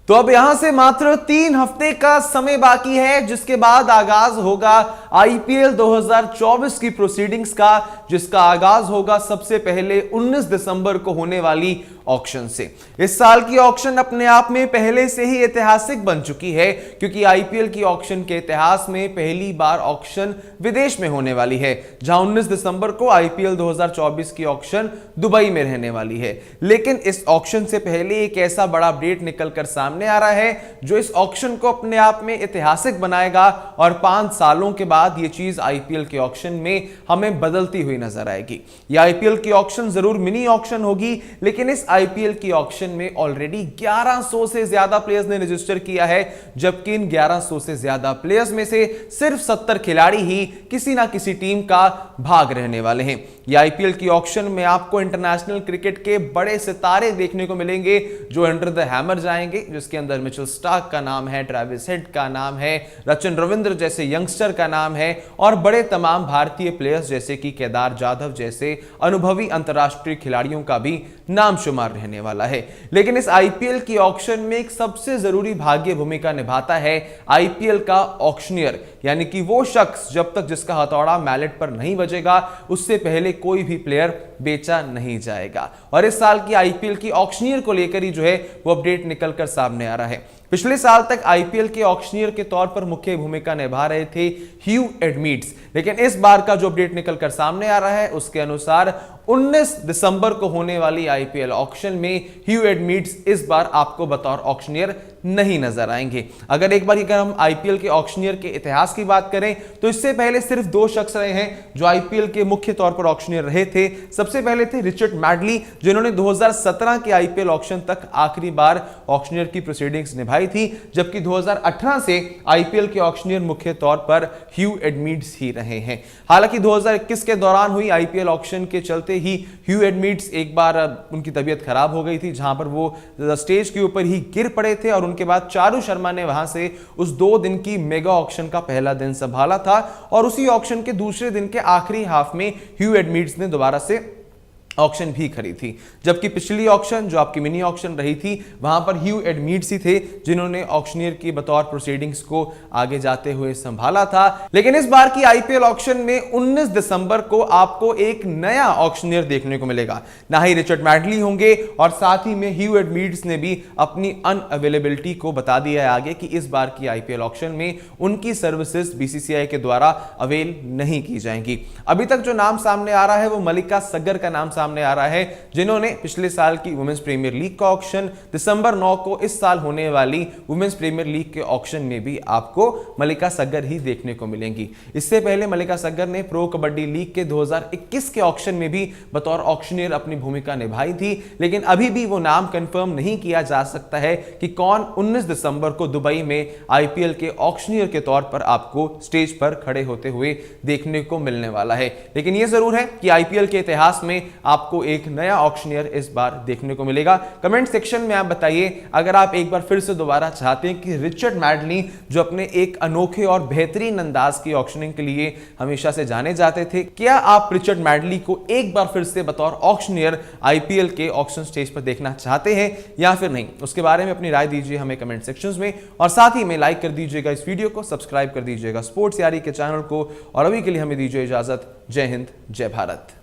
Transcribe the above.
तो अब यहां से मात्र 3 हफ्ते का समय बाकी है, जिसके बाद आगाज होगा आईपीएल 2024 की प्रोसीडिंग्स का, जिसका आगाज होगा सबसे पहले 19 दिसंबर को होने वाली ऑक्शन से। इस साल की ऑक्शन अपने आप में पहले से ही ऐतिहासिक बन चुकी है, क्योंकि आईपीएल की ऑक्शन के इतिहास में पहली बार ऑक्शन विदेश में होने वाली है, जहां 19 दिसंबर को आईपीएल 2024 की ऑक्शन दुबई में रहने वाली है। लेकिन इस ऑक्शन से पहले एक ऐसा बड़ा अपडेट निकलकर सामने आ रहा है जो इस ऑक्शन को अपने आप में ऐतिहासिक बनाएगा, और 5 सालों के बाद यह चीज आईपीएल के ऑक्शन में हमें बदलती हुई नजर आएगी। यह आईपीएल की ऑक्शन जरूर मिनी ऑक्शन होगी, लेकिन इस आईपीएल की ऑक्शन में ऑलरेडी 1100 से ज्यादा प्लेयर्स ने रजिस्टर किया है, जबकि इन 1100 से ज्यादा प्लेयर्स में से सिर्फ 70 खिलाड़ी ही किसी ना किसी टीम का भाग रहने वाले हैं। यह आईपीएल की ऑक्शन में आपको इंटरनेशनल क्रिकेट के बड़े सितारे देखने को मिलेंगे जो अंडर द हैमर जाएंगे, जिसके अंदर मिचेल स्टार्क का नाम है, ट्रेविस हेड का नाम है, सचिन रविंद्र जैसे यंगस्टर का नाम है, और बड़े तमाम भारतीय प्लेयर्स जैसे कि केदार जाधव जैसे अनुभवी अंतरराष्ट्रीय खिलाड़ियों का भी नाम शुमार रहने वाला है। लेकिन इस आईपीएल की ऑक्शन में एक सबसे जरूरी भाग्य भूमिका निभाता है आईपीएल का ऑक्शनियर, यानी कि वो शख्स जब तक जिसका हथौड़ा मैलेट पर नहीं बजेगा उससे पहले कोई भी प्लेयर बेचा नहीं जाएगा। और इस साल की आईपीएल की ऑक्शनियर को लेकर ही जो है वो अपडेट निकलकर सामने आ रहा है। पिछले साल तक आईपीएल के ऑक्शनियर के तौर पर मुख्य भूमिका निभा रहे थे ह्यू एडमिट्स, लेकिन इस बार का जो अपडेट निकलकर सामने आ रहा है उसके अनुसार 19 दिसंबर को होने वाली आईपीएल ऑक्शन में ह्यू एडमिट्स इस बार आपको बतौर ऑक्शनियर नहीं नजर आएंगे। अगर एक बार हम आईपीएल के ऑक्शनियर के इतिहास की बात करें तो इससे पहले सिर्फ 2 शख्स रहे हैं जो आईपीएल के मुख्य तौर पर ऑक्शनियर रहे थे। सबसे पहले थे रिचर्ड मैडली, जिन्होंने 2017 के आईपीएल ऑक्शन तक आखिरी बार ऑक्शनियर की प्रोसीडिंग्स निभाई थी, जबकि 2018 से आईपीएल के ऑक्शनियर मुख्य तौर पर ह्यू एडमिट्स ही रहे हैं। हालांकि 2021 के दौरान हुई आईपीएल ऑक्शन के चलते ही ह्यू एडमिट्स एक बार उनकी तबीयत खराब हो गई थी, जहां पर वो स्टेज के ऊपर ही गिर पड़े थे, और उनके बाद चारू शर्मा ने वहां से उस 2 दिन की मेगा ऑक्शन का पहला दिन संभाला था, और उसी ऑक्शन के दूसरे दिन के आखिरी हाफ में ह्यू एडमिट्स ने दोबारा से ऑक्शन भी खरी थी। जबकि पिछली ऑक्शन जो आपकी मिनी ऑक्शन रही थी वहां पर ह्यू एडमिट्स ही थे जिन्होंने ऑक्शनियर की बतौर प्रोसीडिंग्स को आगे जाते हुए संभाला था। लेकिन इस बार की आईपीएल ऑक्शन में 19 दिसंबर को आपको एक नया ऑक्शनियर देखने को मिलेगा। ना ही रिचर्ड मैडली होंगे, और साथ ही में ह्यू एडमिट्स ने भी अपनी अनअवेलेबिलिटी को बता दिया है आगे कि इस बार की आईपीएल ऑक्शन में उनकी सर्विसेज बीसीसीआई के द्वारा अवेल नहीं की जाएंगी। अभी तक जो नाम सामने आ रहा है वो मलिका सग्गर का नाम सामने आ रहा है, जिन्होंने पिछले साल की वुमेन्स प्रीमियर लीग का ऑक्शन दिसंबर 9 को इस साल होने वाली वुमेन्स प्रीमियर लीग के ऑक्शन में भी आपको मलिका सग्गर ही देखने को मिलेंगी। इससे पहले मलिका सग्गर ने प्रो कबड्डी लीग के 2021 के ऑक्शन में भी बतौर ऑक्शनियर अपनी भूमिका निभाई थी, लेकिन अभी भी वो नाम कंफर्म नहीं किया जा सकता है कि कौन 19 दिसंबर को दुबई में आईपीएल के ऑक्शनियर के तौर पर आपको स्टेज पर खड़े होते हुए देखने को मिलने वाला है। लेकिन यह जरूर है कि आईपीएल के इतिहास में आपको एक नया ऑक्शनियर इस बार देखने को मिलेगा। कमेंट सेक्शन में आप बताइए अगर आप एक बार फिर से दोबारा चाहते हैं कि रिचर्ड मैडली जो अपने एक अनोखे और बेहतरीन अंदाज की ऑक्शनिंग के लिए हमेशा से जाने जाते थे, क्या आप रिचर्ड मैडली को एक बार फिर से बतौर ऑक्शनियर आईपीएल के ऑक्शन स्टेज पर देखना चाहते हैं या फिर नहीं? उसके बारे में अपनी राय दीजिए हमें कमेंट सेक्शंस में, और साथ ही में लाइक कर दीजिएगा इस वीडियो को, सब्सक्राइब कर दीजिएगा स्पोर्ट्स यारी के चैनल को, और अभी के लिए हमें दीजिए इजाजत। जय हिंद, जय भारत।